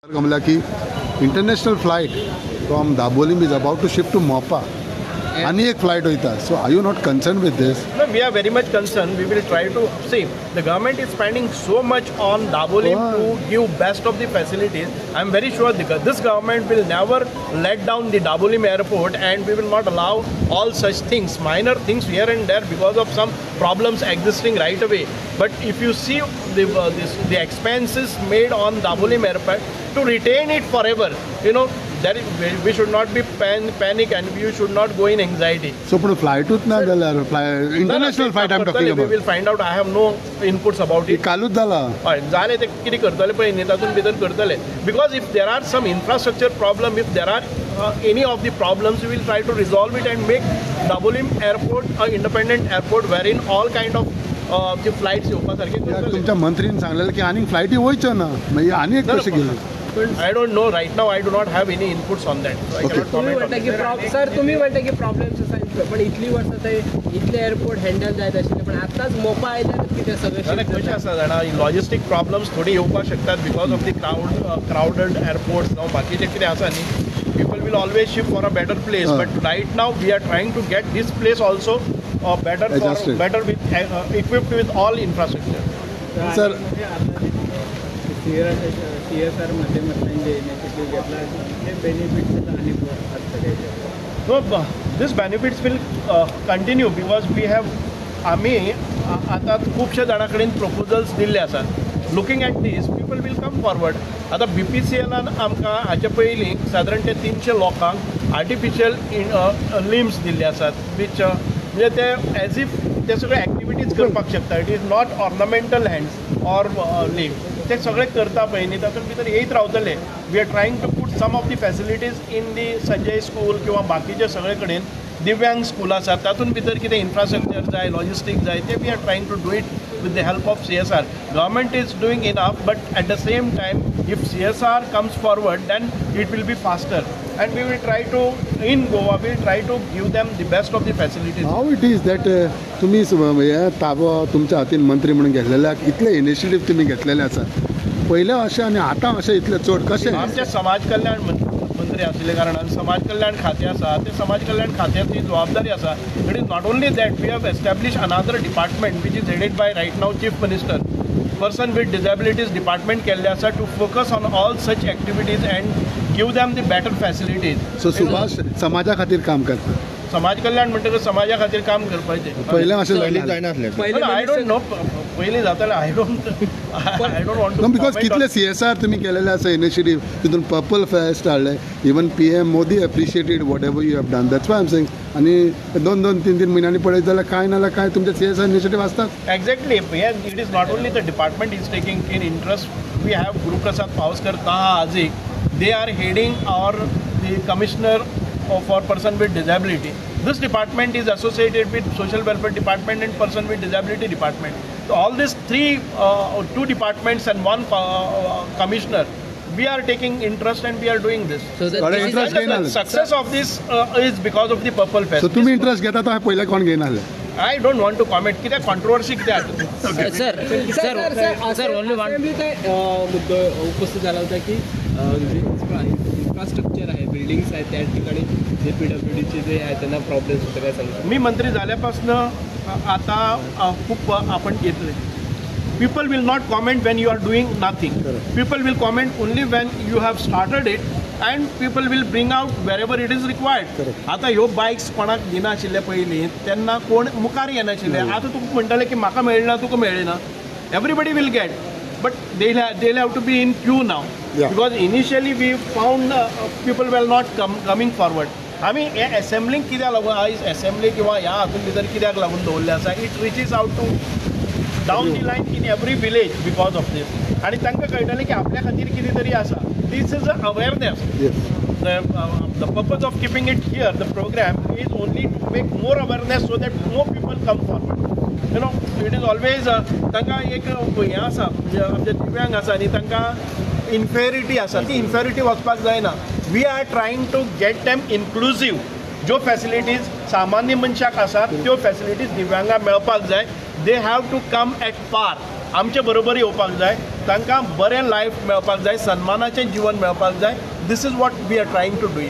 Kamala ki international flight from Dabolim is about to shift to Mopa. Ani ek flight hoita. So are you not concerned with this? No, we are very much concerned. We will try to see. The government is spending so much on Dabolim to give best of the facilities. I am very sure this government will never let down the Dabolim airport, and we will not allow all such things, minor things here and there because of some problems existing right away. But if you see the expenses made on Dabolim airport to retain it forever, that we should not be panic and we should not go in anxiety. So but flight utna dala international flight I'm talking about. We will find out. I have no inputs about it. Kalut dala. झाले ते किती करतले पळय न्ही तातून भितर करतले because if there are some infrastructure problem, if there are any of the problems, we will try to resolve it and make Dabolim airport an independent airport wherein all kind of the flights येवपासारखे करतले. तुमच्या मंत्रीने सांगलेलं की आणि flighty वयच्यो ना म्हणजे आणि एक कशें गेले. I don't know right now. I do not have any inputs on that. So I cannot comment on that. Sir तुम्ही म्हणता की प्रॉब्लेम्स आसा पण इतली वर्सां थंय इतले एअरपोर्ट हँडल जायत आशिल्ले पण आतांच मोपा आयल्यार कितें सगळें कशें आसा जाणा लॉजिस्टीक प्रॉब्लम्स थोडी येवपाक शकतात because of the crowded airports जावं बाकीचें कितें आसा न्ही people will always shift for a better place but right now we are trying to get this place also better with equipped with all infrastructure. Sir, CSR माध्यमातून जे initiative घेतला ते benefits आणि No, this benefits will continue because we have आम्ही आता खूपशा जाणां कडेन proposals दिल्ले आसात. Looking at these people will come forward. आतां BPCLान आमकां हाचे पयलीं सादारण ते 300 लोकांक आर्टिफिशियल लिम्स दिल्ले आसात वीच म्हणजे ते एज इफ ते सगळे एक्टिविटीज करपाक शकता. It is not ornamental hands or लिम ते सगळे करता पळय न्ही तातूंत भितर येयत रावतले. We are trying to put some of the facilities in the Sanjay school किंवा बाकीचे सगळे कडेन दिव्यांग स्कूल आसात तातूंत भितर कितें इन्फ्रास्ट्रक्चर जाय लॉजिस्टीक जाय ते we are trying to do it with the help of CSR. Government is doing enough, but at the same time, if CSR comes forward, then it will be faster. And we will try to, in Goa, we will try to give them the best of the facilities. How it is that तुम्ही ताबो तुमच्या हातीन मंत्री म्हणून घेतलेल्या इतले initiative तुम्ही घेतलेले आसात पयले अशें आनी आतां अशें इतले चड कशें. आमचे समाज कल्याण मंत्री आशिल्ले कारणान समाज कल्याण खातें आसा ते समाज कल्याण खात्याची जबाबदारी आसा. It is not only that we have establish another department which is headed by right now chief minister. Person with disabilities department केल्ले आसा to focus on all such activities and give them the better facilities. So Subhash समाजा खातीर काम करता. समाज कल्याण म्हणटकच समाजा खातीर काम करपाचें. पयलें अशें जायना आय डोंट नो पयलीं जातालें I don't want to because कितले CSR तुम्ही केलेले आसा इनिशिएटिव्ह तितून पर्पल फेस्ट हाडले. Even PM Modi appreciated whatever you have done. That's why I am saying. आणि 2-3 महिन्यांनी पळयत जाल्यार कांय नाल्यार कांय तुमचे CSR इनिशिएटिव्ह आसतात. Exactly. It is not only the department is taking in interest. We have Guruprasad Pawaskar ताहा आजीक. दे आर हेडिंग और the commissioner for person with disability. This department is associated with social welfare department and person with disability department. So all these two departments and one commissioner, we are taking interest and we are doing this. So the success of this is because of the Purple Fest. So तुम्ही interest घेता तो पयले कोण घेयना आसले. I don't want to comment. कित्याक controversy कित्याक. Sir only one मुद्दो उपस्थित झाला होता की इन्फ्रास्ट्रक्चर आहे बिल्डिंग्स आहेत त्या ठिकाणी जे PWDचे जे आहे त्यांना प्रॉब्लेम्स होते काय सांगू. मी मंत्री झाल्यापासून आता खूप आपण घेतले. People will not comment when you are doing nothing. People will comment only when you have started it and people will bring out wherever it is required. आता ह्यो बाईक्स कोणाक दिनाशिल्ले पयलीं तेन्ना कोण मुखार येनाशिल्ले. आतां तुका म्हणटाले की म्हाका मेळना तुका मेळना. Everybody will get but they'll have to be in queue now. Because initially we found people were not coming forward. आमी हे असेंब्लींग कित्याक लागून आयज असेंब्ली किंवा ह्या हातूंत भितर कित्याक लागून दवरले आसा. It reaches out to down the line in every village because of this. आनी तांकां कळटलें की आपल्या खातीर कितें तरी आसा. This is a awareness. The purpose of keeping it here, the program, is only to make more awareness so that more people come forward. It is always तांकां एक हें आसा आमचे दिव्यांग आसा न्ही तांकां इन्फेरिटी आसा ती इन्फेरिटी वचपाक जायना. We are trying to get them inclusive. ज्यो फॅसिलिटीज सामान्य मनशाक आसात त्यो फॅसिलिटीज दिव्यांगांक मेळपाक जाय. They have to come at par. आमचे बरोबर येवपाक जाय तांकां बरें लायफ मेळपाक जाय, सन्मानाचें जिवन मेळपाक जाय. This is what we are trying to do it.